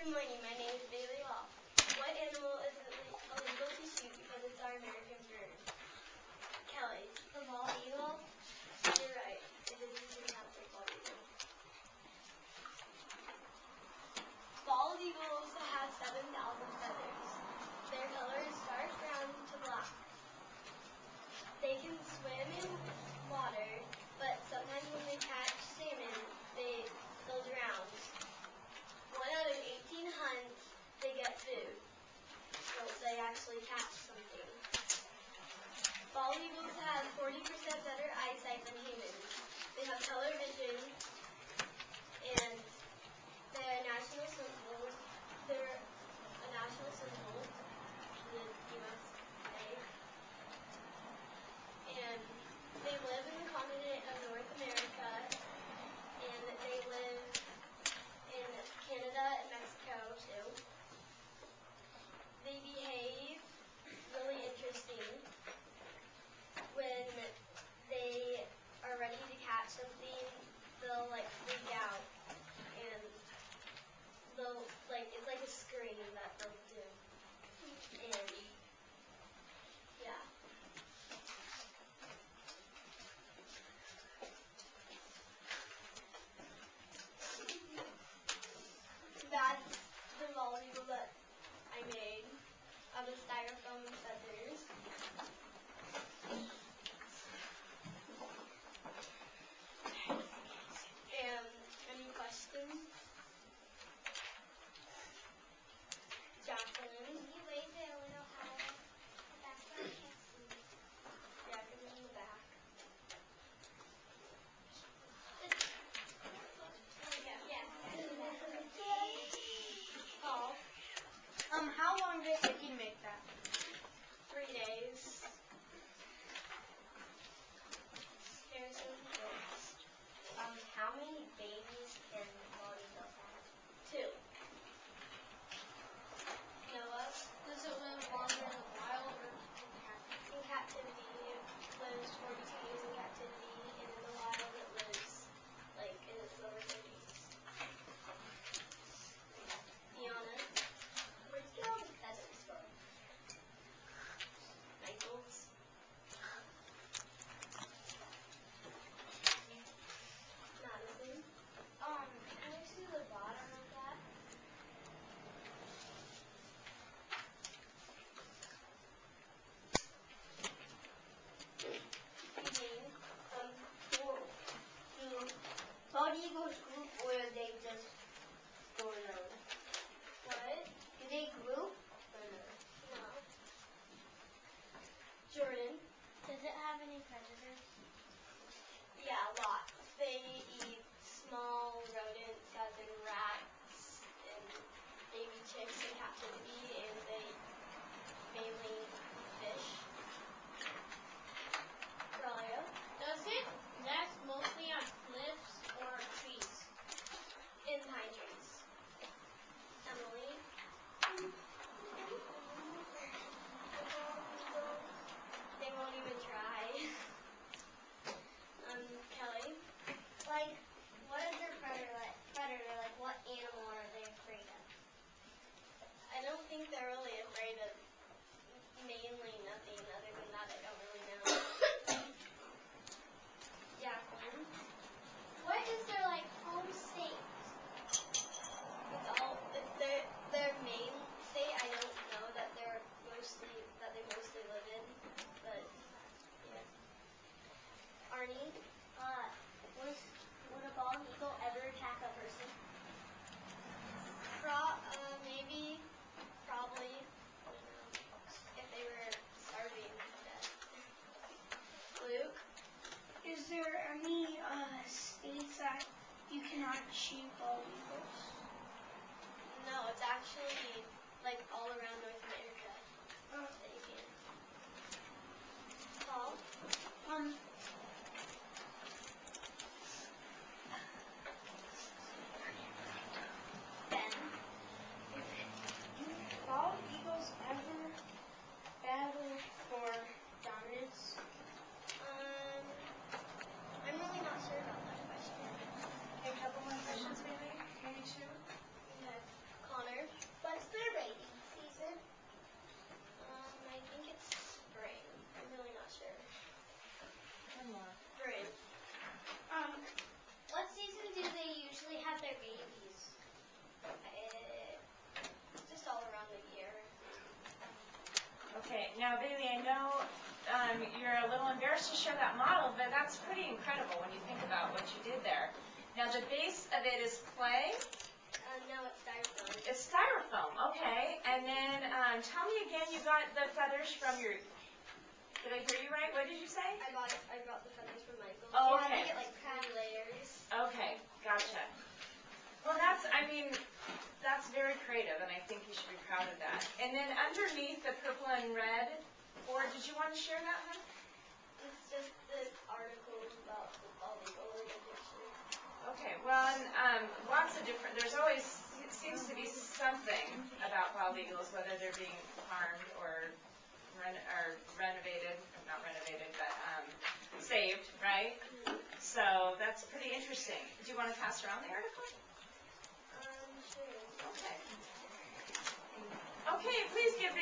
Good morning, my name is Bailey Law. What animal is illegal to shoot because it's our American bird? Kelly. The bald eagle? You're right. It is a domestic bald eagle. Bald eagles have 7,000 feathers. Their color is dark brown to black. They can swim in water, but sometimes when they catch salmon, they'll drown. 1 out of 18 hunts, they get food. So they actually catch something. Bald eagles have 40% better eyesight than humans. They have color vision, and they're a national symbol. They're a national symbol in the USA. And they live in the continent of North America, and they live in Canada and Mexico too. They behave really interesting. When they are ready to catch something, they'll freak out, and they'll it's like a scream that they'll do. And yeah. That's the bald eagle that I made out of styrofoam and feathers. And any questions? Jacqueline? Can you wave it a little higher? The background can't see. Yeah, because it's in the back. Paul? How long did it take you to make that? 3 days. Harrison? How many babies can bald eagles have? 2. Noah? Does it live longer in the wild or In captivity, it lives 42 years in captivity, and in the wild it lives in its lower 30s. Deanna? Where'd you get all the feathers from? Michaels? Madison? Can we see the bottom of that? Eugene? Do bald eagles group or do they just go alone? What? Do they group or no? No. Jordan? Does it have any predators? Yeah, lots. They eat small rodents, as in rats and baby chicks in captivity, and they mainly eat fish. Ralia? does it nest mostly on cliffs or trees? In pine trees. Emily? They won't even try. Kelly? What is their predator? What animal are they afraid of? I don't think they're really afraid of mainly nothing other than that. I don't really know. Jacqueline? What is their home state? It's their main state. I don't know that they mostly live in, but yeah. Arnie? Would a bald eagle ever attack a person? Maybe, probably, if they were starving to death. Luke? Is there any states that you cannot shoot bald eagles? No, it's actually all around North America that you can. Paul? Ben? Do bald eagles ever battle for dominance? I'm really not sure about that question. Okay, a couple more questions maybe? Maybe 2? Okay. Connor? Now, Bailey, I know you're a little embarrassed to show that model, but that's pretty incredible when you think about what you did there. Now, the base of it is clay. No, it's styrofoam. It's styrofoam, okay. And then tell me again, you got the feathers from your, did I hear you right? What did you say? I brought the feathers from Michael. Oh, Yeah, okay. I get like 3 layers. Okay, gotcha. Well, that's very creative, and I think you should be proud of that. And then underneath the purple and red board, did you want to share that one? It's just the articles about the bald eagle in the dictionary. Okay, well, and, lots of different, there's always, it seems to be something about bald eagles, whether they're being harmed or renovated, not renovated, but saved, right? So that's pretty interesting. Do you want to pass around the article? Sure. Okay. Okay, please give